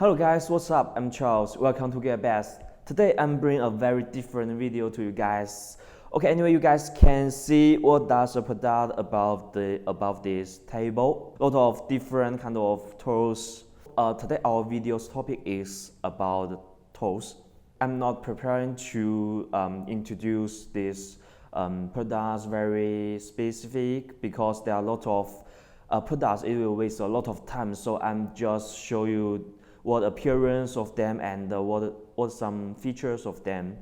Hello guys, what's up? I'm Charles. Welcome to Gearbest. Today I'm bringing a very different video to you guys. Okay, anyway, you guys can see what does a product above this table. A lot of different kind of tools. Today our video's topic is about tools. I'm not preparing to introduce these products very specific because there are a lot of products. It will waste a lot of time. So I'm just show you what appearance of them and what some features of them.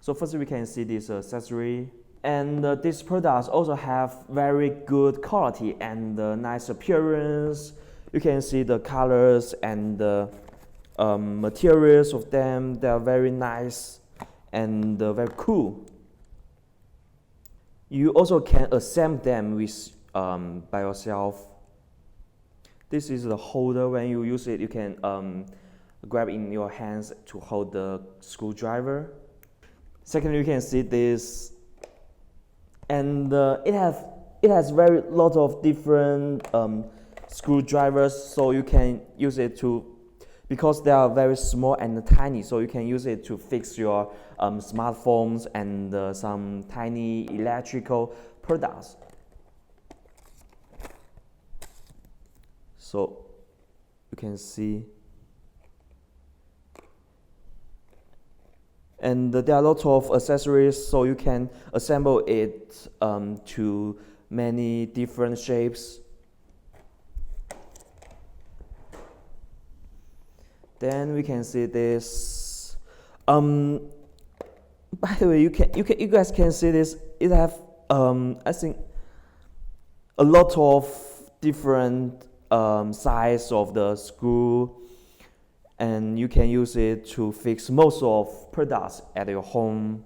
So first we can see this accessory, and these products also have very good quality and nice appearance. You can see the colors and the materials of them. They are very nice and very cool. You also can assemble them with by yourself. This is the holder. When you use it, you can grab in your hands to hold the screwdriver. Second, you can see this, and it has very lot of different screwdrivers, so you can use it to, because they are very small and tiny, so you can use it to fix your smartphones and some tiny electrical products. So you can see, and there are lots of accessories, so you can assemble it to many different shapes. Then we can see this. By the way, you guys can see this. It have I think a lot of different size of the screw, and you can use it to fix most of products at your home.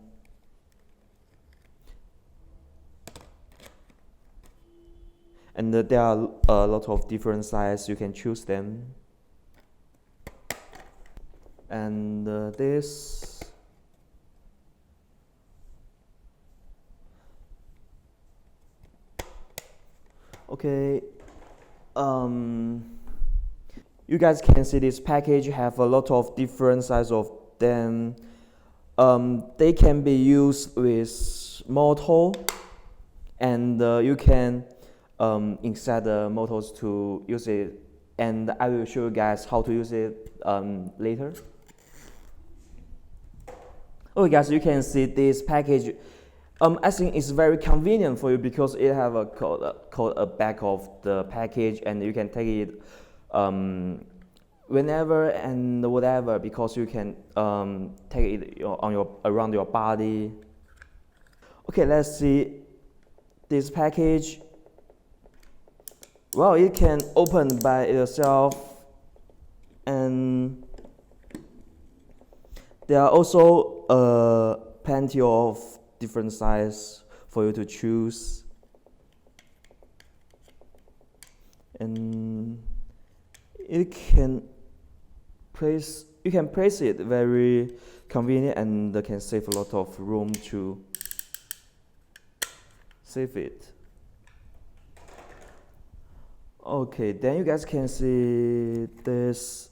And there are a lot of different sizes, you can choose them. And this, okay. You guys can see this package have a lot of different sizes of them. They can be used with motor, and you can insert the motors to use it. And I will show you guys how to use it later. Okay, guys, you can see this package. I think it's very convenient for you because it have a code a back of the package, and you can take it whenever and whatever, because you can take it around your body. Okay, let's see this package. Well, it can open by itself, and there are also plenty of different size for you to choose, and you can place it very convenient, and can save a lot of room to save it. Okay, then you guys can see this.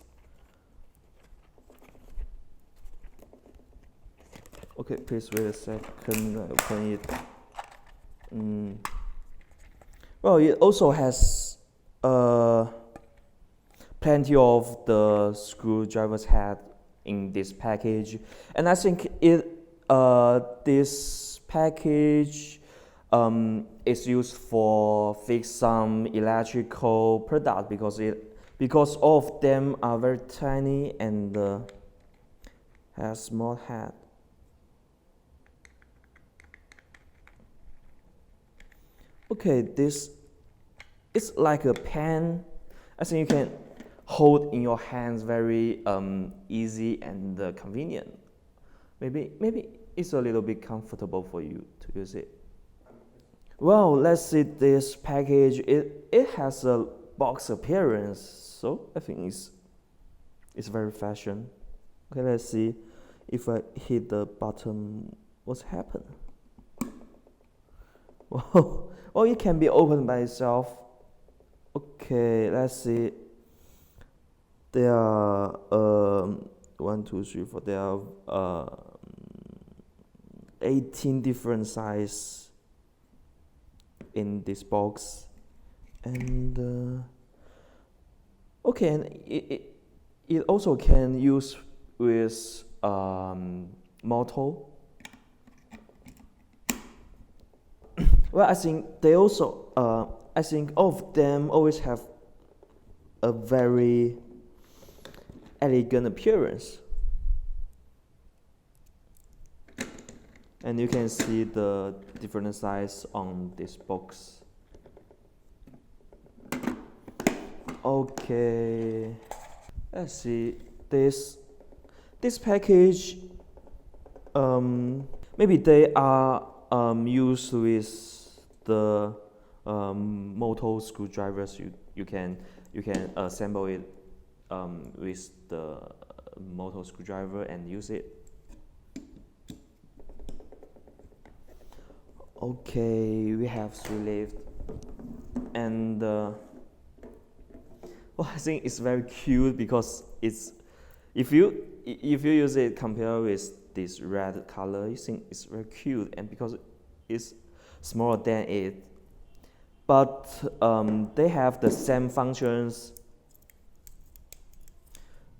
Okay, please wait a second. Open it. Well, it also has plenty of the screwdrivers head in this package, and I think this package is used for fix some electrical product because all of them are very tiny and has small head. Okay, this is like a pen. I think you can hold in your hands very easy and convenient. Maybe it's a little bit comfortable for you to use it. Well, let's see this package. It has a box appearance, so I think it's very fashion. Okay, let's see if I hit the button, what's happened. Well, it can be opened by itself. Okay, let's see. There are 1, 2, 3, 4. There are 18 different size in this box, and okay, and it also can use with motor. Well, I think they also I think all of them always have a very elegant appearance, and you can see the different size on this box. Okay, let's see this package. Maybe they are used with the motor screwdrivers. You can assemble it with the motor screwdriver and use it. Okay, we have 3 left, and well, I think it's very cute because it's if you use it compared with this red color, you think it's very cute, and because it's smaller than it, but they have the same functions.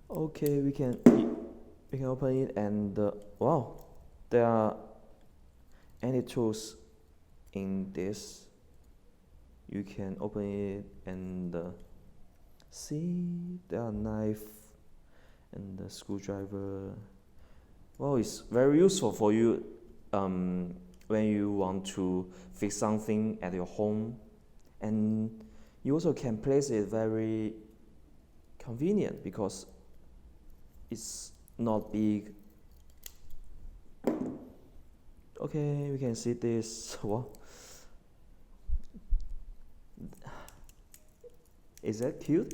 Okay, we can open it, and wow, there are any tools in this. You can open it and see there are knife and the screwdriver. Well, it's very useful for you when you want to fix something at your home, and you also can place it very convenient because it's not big. Okay, we can see this. What? Is that cute?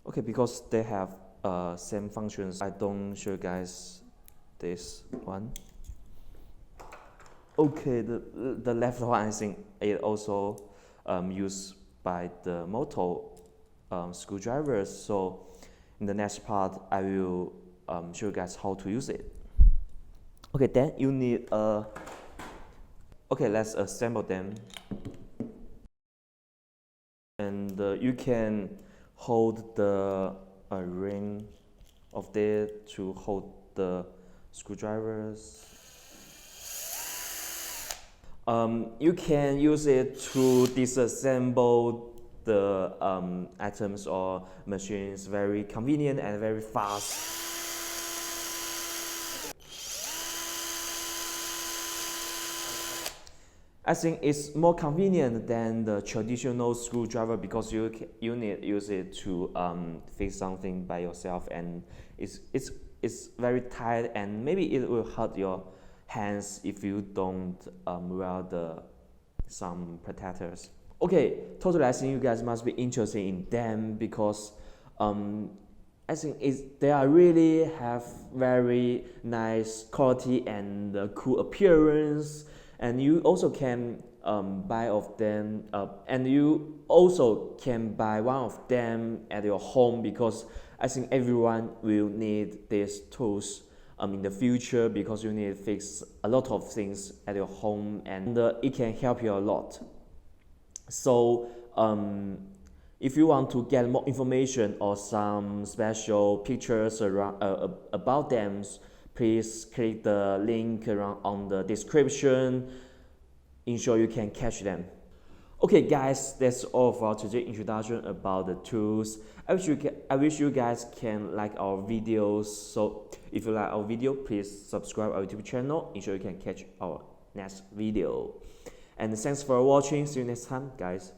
Okay, because they have same functions, I don't show you guys this one. Okay, the left one, I think it also used by the motor screwdrivers. So in the next part, I will show you guys how to use it. Okay, then you need okay, let's assemble them. And you can hold the ring of it to hold the screwdrivers. You can use it to disassemble the items or machines very convenient and very fast. I think it's more convenient than the traditional screwdriver because you need to use it to fix something by yourself, and it's very tight, and maybe it will hurt your hands if you don't wear some protectors. Okay, totally, I think you guys must be interested in them because I think they are really have very nice quality and cool appearance, and you also can buy of them, and you also can buy one of them at your home because I think everyone will need these tools in the future because you need to fix a lot of things at your home, and it can help you a lot. So if you want to get more information or some special pictures around, about them, please click the link around on the description. Ensure you can catch them. Okay guys, that's all for today's introduction about the tools. I wish you guys can like our videos. So if you like our video, please subscribe our YouTube channel. Ensure you can catch our next video. And thanks for watching. See you next time, guys.